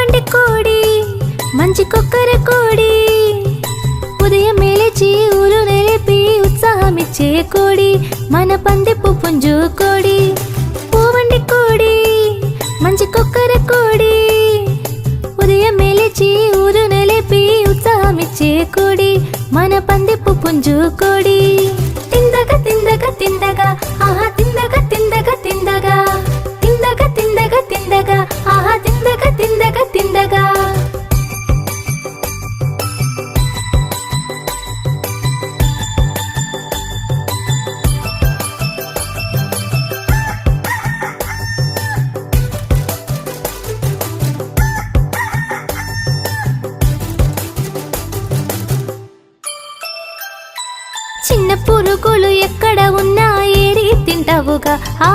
పూవంటి కోడి మంచి కొక్కర కోడి ఉదయం లేచి ఊరు నిలిపి ఉత్సాహమిచ్చే కోడి మన పందిపు పుంజు కోడి పూవంటి కోడి మంచి కొక్కర కోడి ఉదయం లేచి ఊరు నిలిపి ఉత్సాహమిచ్చే కోడి మన పందిపు పుంజు కోడి తిందగా తిందగా తిందగా ఆహా తిందగా తిందగా తిందగా తిందగా తిందగా తిందగా ఆహా తిందగా తిందగా తిందగా చిన్న పురుగులు ఎక్కడ ఉన్నా ఏరి తింటావుగా ఆ